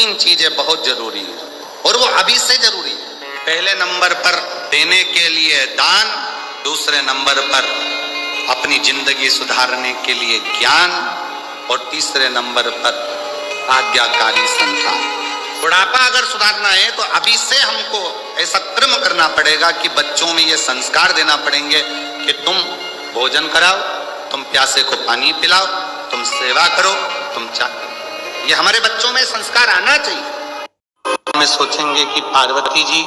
तीन चीजें बहुत जरूरी है और वो अभी से जरूरी है। पहले नंबर पर देने के लिए दान, दूसरे नंबर पर अपनी जिंदगी सुधारने के लिए ज्ञान और तीसरे नंबर पर आज्ञाकारी संतान। बुढ़ापा अगर सुधारना है तो अभी से हमको ऐसा कर्म करना पड़ेगा कि बच्चों में ये संस्कार देना पड़ेंगे कि तुम भोजन कराओ, तुम प्यासे को पानी पिलाओ, तुम सेवा करो, तुम चाहो। ये हमारे बच्चों में संस्कार आना चाहिए। हमें सोचेंगे कि पार्वती जी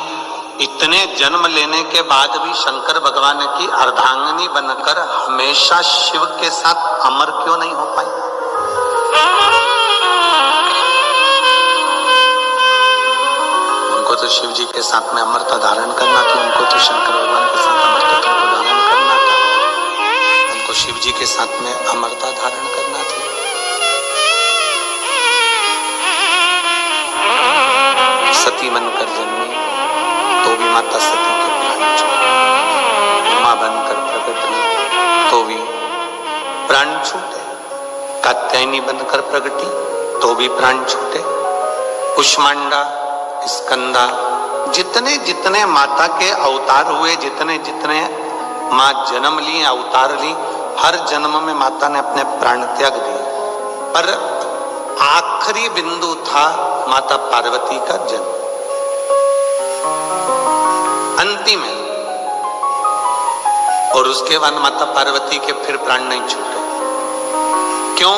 इतने जन्म लेने के बाद भी शंकर भगवान की अर्धांगिनी बनकर हमेशा शिव के साथ अमर क्यों नहीं हो पाई? उनको तो शिव जी के साथ में अमरता धारण करना थी, उनको तो शंकर भगवान के साथ अमरता को धारण करना था, उनको शिव जी के साथ में अमरता धारण करना थी। सती बनकर जन्मी तो भी माता सती के प्राण छूटे, मां बनकर प्रकट हुई तो भी प्राण छूटे, कात्यायनी बनकर प्रगटी तो भी प्राण छूटे, कुष्मांडा, स्कंदा, जितने जितने माता के अवतार हुए, जितने जितने मां जन्म ली, अवतार ली, हर जन्म में माता ने अपने प्राण त्याग दिए, पर आखिरी बिंदु था माता पार्वती का जन्म। अंतिम है और उसके बाद माता पार्वती के फिर प्राण नहीं छूटे। क्यों?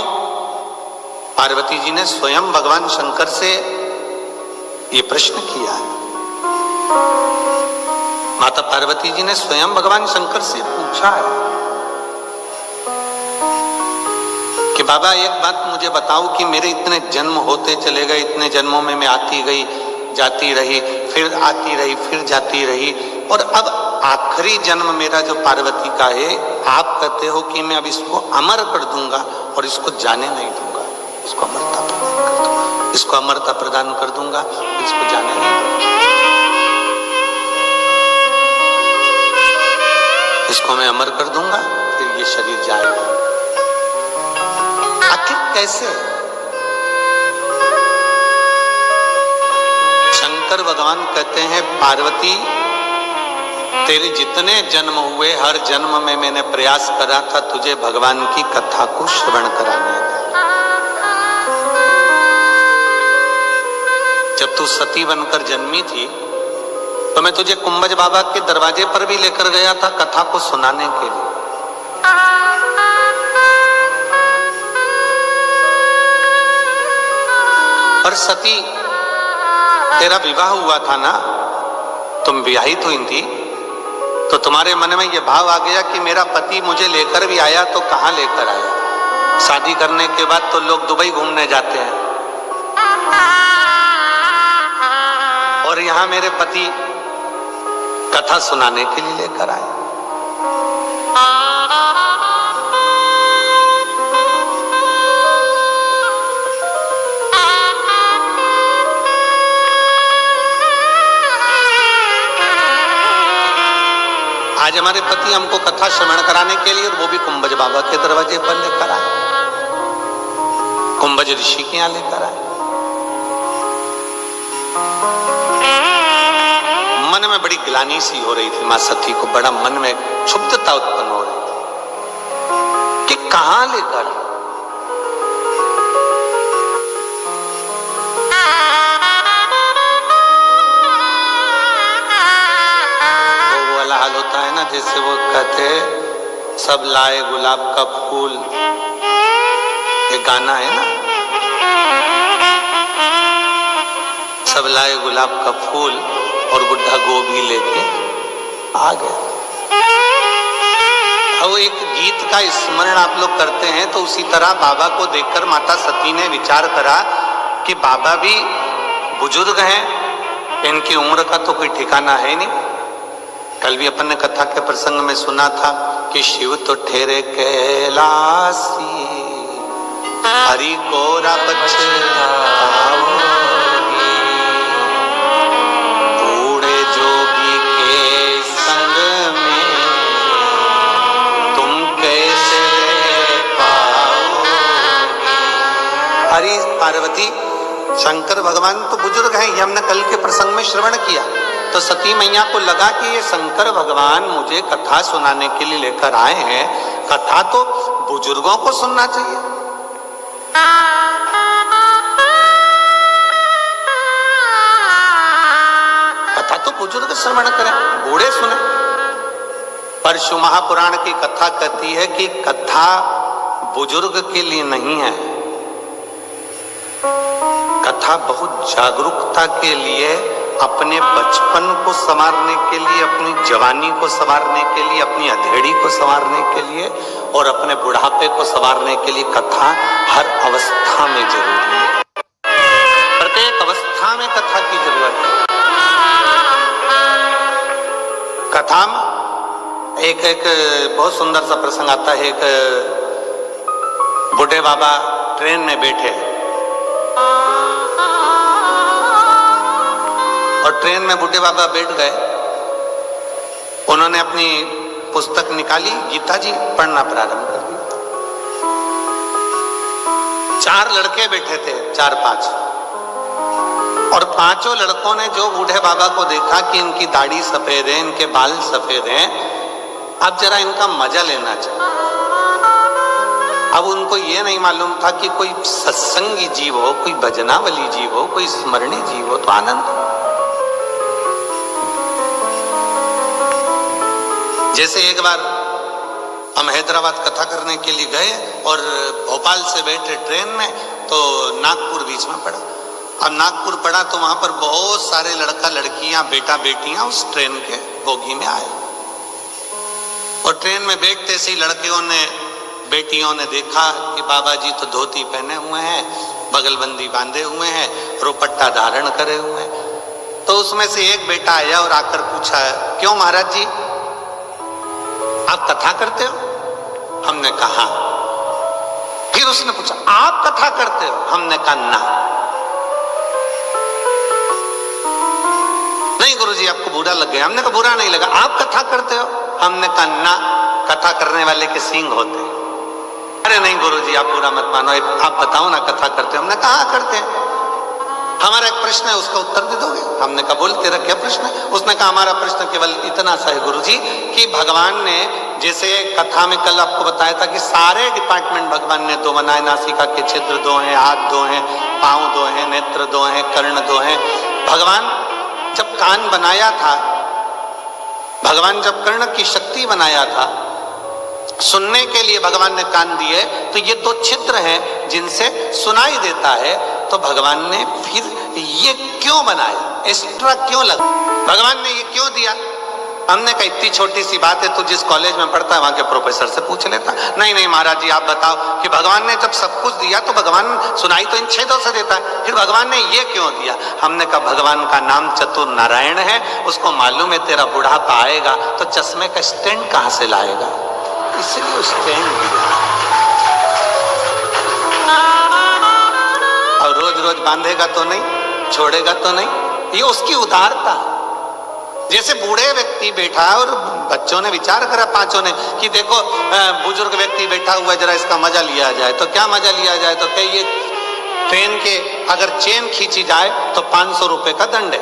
पार्वती जी ने स्वयं भगवान शंकर से ये प्रश्न किया है। माता पार्वती जी ने स्वयं भगवान शंकर से पूछा है कि बाबा एक बात मुझे बताओ कि मेरे इतने जन्म होते चले गए, इतने जन्मों में मैं आती गई, जाती रही, फिर आती रही, फिर जाती रही, और अब आखिरी जन्म मेरा जो पार्वती का है, आप कहते हो कि मैं अब इसको अमर कर दूंगा और इसको जाने नहीं दूंगा, इसको अमरता प्रदान कर दूंगा, इसको अमरता प्रदान कर दूंगा, इसको जाने नहीं दूंगा, इसको मैं अमर कर दूंगा, फिर ये शरीर जाएगा। आखिर कैसे? शंकर भगवान कहते हैं पार्वती तेरे जितने जन्म हुए, हर जन्म में मैंने प्रयास करा था तुझे भगवान की कथा को श्रवण कराने का। जब तू सती बनकर जन्मी थी तो मैं तुझे कुंभज बाबा के दरवाजे पर भी लेकर गया था कथा को सुनाने के लिए। पर सती तेरा विवाह हुआ था ना, तुम विवाहित हुई थी, तो तुम्हारे मन में यह भाव आ गया कि मेरा पति मुझे लेकर भी आया तो कहां लेकर आया? शादी करने के बाद तो लोग दुबई घूमने जाते हैं और यहां मेरे पति कथा सुनाने के लिए लेकर आए। आज हमारे पति हमको कथा श्रवण कराने के लिए, और वो भी कुंभज बाबा के दरवाजे पर लेकर आए, कुंभज ऋषि के यहां लेकर आए। मन में बड़ी ग्लानि सी हो रही थी मां सती को, बड़ा मन में क्षुब्धता उत्पन्न हो रही थी कि कहां लेकर। हाल होता है ना, जैसे वो कहते सब लाए गुलाब का फूल, ये गाना है ना, सब लाए गुलाब का फूल और बुढ़ा गोभी लेके आ गया। अब एक गीत का स्मरण आप लोग करते हैं तो उसी तरह बाबा को देखकर माता सती ने विचार करा कि बाबा भी बुजुर्ग हैं, इनकी उम्र का तो कोई ठिकाना है नहीं। कल भी अपन ने कथा के प्रसंग में सुना था कि शिव तो ठहरे कैलासी, हरि को बूढ़े जोगी के संग में तुम कैसे पाओगे। हरि पार्वती शंकर भगवान तो बुजुर्ग हैं, ये हमने कल के प्रसंग में श्रवण किया। तो सती मैया को लगा कि ये शंकर भगवान मुझे कथा सुनाने के लिए लेकर आए हैं, कथा तो बुजुर्गों को सुनना चाहिए। कथा तो बुजुर्ग श्रवण करें, बूढ़े सुने। परशु महापुराण की कथा कहती है कि कथा बुजुर्ग के लिए नहीं है, कथा बहुत जागरूकता के लिए, अपने बचपन को संवारने के लिए, अपनी जवानी को संवारने के लिए, अपनी अधेड़ी को संवारने के लिए और अपने बुढ़ापे को संवारने के लिए कथा हर अवस्था में जरूरी है। प्रत्येक अवस्था में कथा की जरूरत है। कथा में एक बहुत सुंदर सा प्रसंग आता है। एक बूढ़े बाबा ट्रेन में बैठे और ट्रेन में बूढ़े बाबा बैठ गए। उन्होंने अपनी पुस्तक निकाली, गीता जी पढ़ना प्रारंभ कर दिया। 4 लड़के बैठे थे, 4-5, और 5 लड़कों ने जो बूढ़े बाबा को देखा कि इनकी दाढ़ी सफेद है, इनके बाल सफेद हैं, अब जरा इनका मजा लेना चाहिए। अब उनको ये नहीं मालूम था कि कोई सत्संगी जीव हो, कोई भजनावली जीव हो, कोई स्मरणी जीव हो तो आनंद। जैसे एक बार हम हैदराबाद कथा करने के लिए गए और भोपाल से बैठे ट्रेन में, तो नागपुर बीच में पड़ा। अब नागपुर पड़ा तो वहां पर बहुत सारे लड़का लड़कियां, बेटा बेटियां उस ट्रेन के बोगी में आए। और ट्रेन में बैठते से लड़कियों ने, बेटियों ने देखा कि बाबा जी तो धोती पहने हुए हैं, बगलबंदी बांधे हुए हैं, रोपट्टा धारण करे हुए हैं। तो उसमें से एक बेटा आया और आकर पूछा, क्यों महाराज जी आप कथा करते हो? हमने कहा। फिर उसने पूछा, आप कथा करते हो? हमने कहा ना। नहीं गुरुजी आपको बुरा लग गया। हमने कहा बुरा नहीं लगा। आप कथा करते हो? हमने कहा ना, कथा करने वाले के सींग होते हैं। अरे नहीं गुरुजी आप बुरा मत मानो, आप बताओ ना कथा करते हो? हमने कहा करते हैं। हमारा एक प्रश्न है, उसका उत्तर दे दोगे? हमने कहा बोल तेरा क्या प्रश्न है? उसने कहा हमारा प्रश्न केवल इतना सा है गुरुजी कि भगवान ने, जैसे कथा में कल आपको बताया था कि सारे डिपार्टमेंट भगवान ने 2 बनाए, नासिका के छिद्र 2 हैं, हाथ 2 हैं, पांव 2 हैं, नेत्र 2 हैं, कर्ण 2 हैं। भगवान जब कान बनाया था, भगवान जब कर्ण की शक्ति बनाया था, सुनने के लिए भगवान ने कान दिए, तो ये 2 छिद्र हैं जिनसे सुनाई देता है। तो भगवान ने फिर ये क्यों बनाया, एक्स्ट्रा क्यों लगा, भगवान ने ये क्यों दिया? हमने कहा इतनी छोटी सी बात है, तो जिस कॉलेज में पढ़ता है वहां के प्रोफेसर से पूछ लेता। नहीं नहीं महाराज जी आप बताओ कि भगवान ने जब सब कुछ दिया तो भगवान सुनाई तो इन छेदों से देता है, फिर भगवान ने ये क्यों दिया? हमने कहा भगवान का नाम चतुर नारायण है, उसको मालूम है तेरा बुढ़ापा आएगा, तो चश्मे का स्टैंड कहां से लाएगा, इसलिए स्टैंड दिया। और रोज रोज बांधेगा तो नहीं, छोड़ेगा तो नहीं, ये उसकी उदारता। जैसे बूढ़े व्यक्ति बैठा और बच्चों ने विचार करा, 5 ने कि देखो बुजुर्ग व्यक्ति बैठा हुआ है, जरा इसका मजा लिया जाए। तो क्या मजा लिया जाए? तो क्या ये ट्रेन के अगर चेन खींची जाए तो 500 रुपए का दंड है।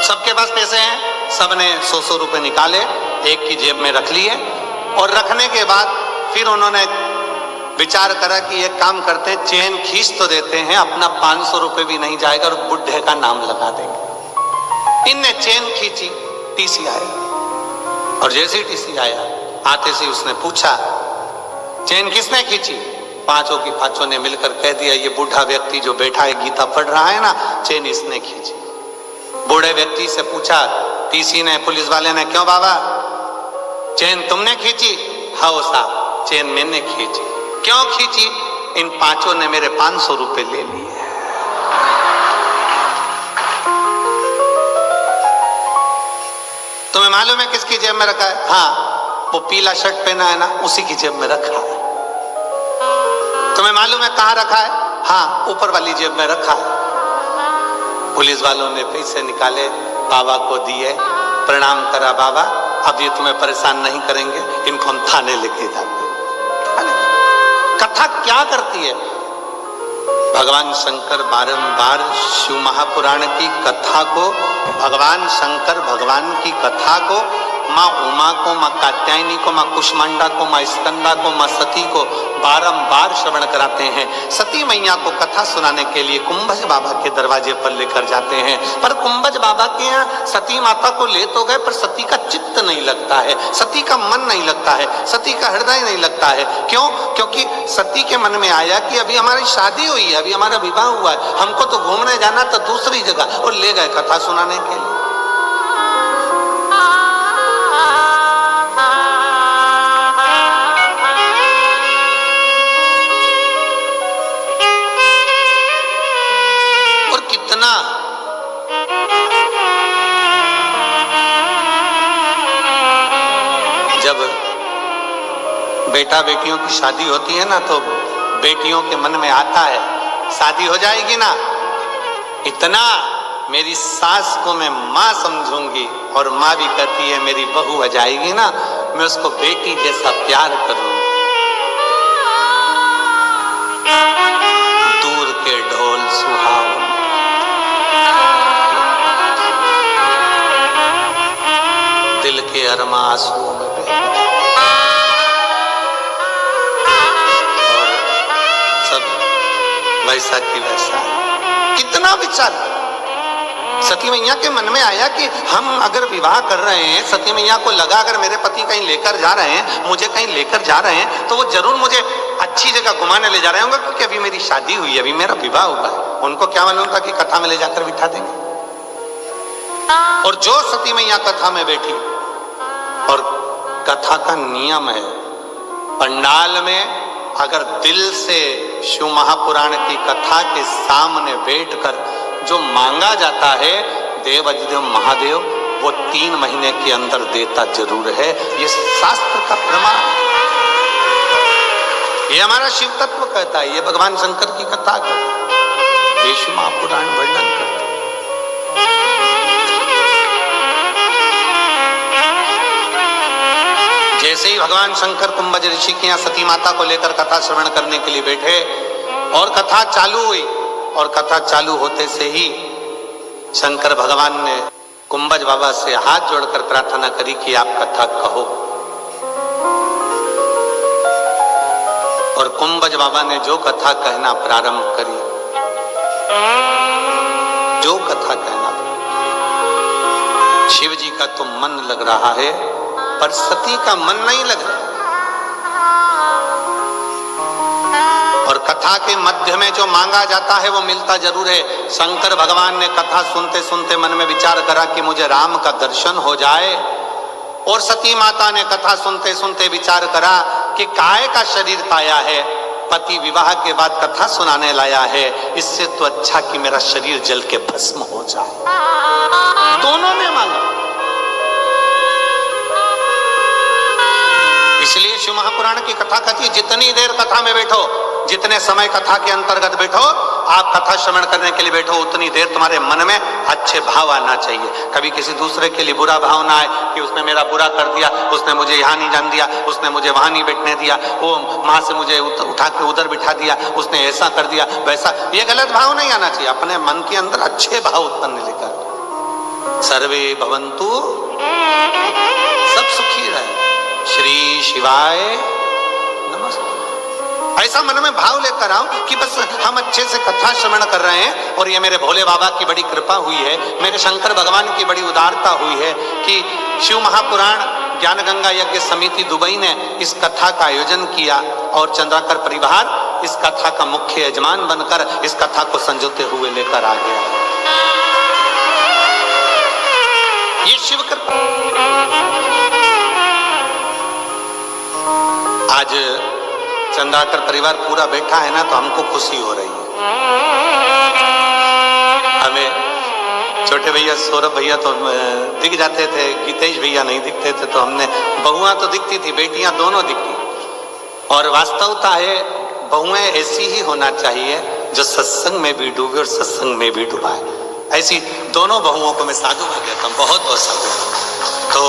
सबके पास पैसे हैं, सबने 100 रुपए निकाले, एक की जेब में रख लिए और रखने के बाद फिर उन्होंने विचार करा कि एक काम करते हैं, चेन खींच तो देते हैं, अपना 500 रुपए भी नहीं जाएगा और बुढ़े का नाम लगा देंगे। इनने चेन खींची, टीसी आया और जैसे ही टीसी आया आते से उसने पूछा चेन किसने खींची? 5 की 5 ने मिलकर कह दिया ये बूढ़ा व्यक्ति जो बैठा है गीता पढ़ रहा है ना, चेन इसने खींची। बूढ़े व्यक्ति से पूछा टीसी ने, पुलिस वाले ने, क्यों बाबा चेन तुमने खींची? हाँ साहब चेन मैंने खींची। क्यों खींची? इन 5 ने मेरे 500 रुपए ले लिए। तुम्हें मालूम है किसकी जेब में रखा है? हाँ वो पीला शर्ट पहना है ना, उसी की जेब में रखा है। तुम्हें मालूम है कहाँ रखा है? हाँ ऊपर वाली जेब में रखा है। पुलिस वालों ने पैसे निकाले, बाबा को दिए, प्रणाम करा, बाबा अब ये तुम्हें परेशान नहीं करेंगे, इनको हम थाने लेके जाते हैं। कथा क्या करती है? भगवान शंकर बारंबार शिव महापुराण की कथा को, भगवान शंकर भगवान की कथा को, माँ उमा को, माँ कात्यायनी को, माँ कुष्मांडा को, माँ स्कंदा को, माँ सती को बारंबार श्रवण कराते हैं। सती मैया को कथा सुनाने के लिए कुंभज बाबा के दरवाजे पर लेकर जाते हैं, पर कुंभज बाबा के यहाँ सती माता को ले तो गए, पर सती का चित्त नहीं लगता है, सती का मन नहीं लगता है, सती का हृदय नहीं लगता है। क्यों? क्योंकि सती के मन में आया कि अभी हमारी शादी हुई है, अभी हमारा विवाह हुआ है, हमको तो घूमने जाना तो दूसरी जगह, और ले गए कथा सुनाने के लिए। जब बेटा बेटियों की शादी होती है ना, तो बेटियों के मन में आता है शादी हो जाएगी ना, इतना मेरी सास को मैं माँ समझूंगी, और माँ भी कहती है मेरी बहू हो जाएगी ना, मैं उसको बेटी जैसा प्यार करूंगी। दूर के ढोल सुहावन, दिल के अरमा आंसुओं में बहे, और सब वैसा की वैसा। कितना विचार सती मैया के मन में आया कि हम अगर विवाह कर रहे हैं, सती मैया को लगा अगर मेरे पति कहीं लेकर जा रहे हैं, मुझे कहीं लेकर जा रहे हैं, तो वो जरूर मुझे अच्छी जगह घुमाने ले जा रहे होंगे, क्योंकि अभी मेरी शादी हुई है, अभी मेरा विवाह हुआ है। उनको क्या मालूम था कि कथा में ले जाकर बिठा देंगे। और जो सती मैया कथा में बैठी, और कथा का नियम है, पंडाल में अगर दिल से शिव महापुराण की कथा के सामने बैठकर जो मांगा जाता है, देव अधिदेव महादेव वो 3 महीने के अंदर देता जरूर है। ये शास्त्र का प्रमाण, ये हमारा शिव तत्व कहता है, ये भगवान शंकर की कथा कहता है, ये शिव महापुराण वर्णन करता है। जैसे ही भगवान शंकर कुंभज ऋषि के यहाँ सती माता को लेकर कथा श्रवण करने के लिए बैठे, और कथा चालू हुई, और कथा चालू होते से ही शंकर भगवान ने कुंभज बाबा से हाथ जोड़कर प्रार्थना करी कि आप कथा कहो। और कुंभज बाबा ने जो कथा कहना प्रारंभ करी, जो कथा कहना, शिव जी का तो मन लग रहा है, पर सती का मन नहीं लग रहा। और कथा के मध्य में जो मांगा जाता है वो मिलता जरूर है। शंकर भगवान ने कथा सुनते सुनते मन में विचार करा कि मुझे राम का दर्शन हो जाए, और सती माता ने कथा सुनते सुनते विचार करा कि काय का शरीर पाया है, पति विवाह के बाद कथा सुनाने लाया है, इससे तो अच्छा कि मेरा शरीर जल के भस्म हो जाए। दोनों ने मांगा। इसलिए शिव महापुराण की कथा कहती है, जितनी देर कथा में बैठो, जितने समय कथा के अंतर्गत बैठो, आप कथा श्रवण करने के लिए बैठो, उतनी देर तुम्हारे मन में अच्छे भाव आना चाहिए। कभी किसी दूसरे के लिए बुरा भाव ना आए कि उसने मेरा बुरा कर दिया, उसने मुझे यहाँ नहीं जान दिया, उसने मुझे वहां नहीं बैठने दिया, वो माँ से मुझे उठा के उधर बिठा दिया, उसने ऐसा कर दिया वैसा, ये गलत भाव नहीं आना चाहिए। अपने मन के अंदर अच्छे भाव उत्पन्न लेकर सर्वे भवन्तु, सब सुखी रहे, श्री शिवाय नमस्ते, ऐसा मन में भाव लेकर आओ कि बस हम अच्छे से कथा श्रवण कर रहे हैं, और ये मेरे भोले बाबा की बड़ी कृपा हुई है, मेरे शंकर भगवान की बड़ी उदारता हुई है कि शिव महापुराण ज्ञान गंगा यज्ञ समिति दुबई ने इस कथा का आयोजन किया, और चंद्राकर परिवार इस कथा का मुख्य यजमान बनकर इस कथा को संजोते हुए लेकर आ गया। ये शिव कृपा। आज चंद्राकर परिवार पूरा बैठा है ना, तो हमको खुशी हो रही है। हमें छोटे भैया सौरभ भैया तो दिख जाते थे, गीतेश भैया नहीं दिखते थे, तो हमने, बहुआं तो दिखती थी, बेटियां दोनों दिखती। और वास्तवता है बहुएं ऐसी ही होना चाहिए जो सत्संग में भी डूबे और सत्संग में भी डुबाए। ऐसी दोनों बहुओं को मैं साधु भाग देता हूँ, बहुत बहुत साधु। तो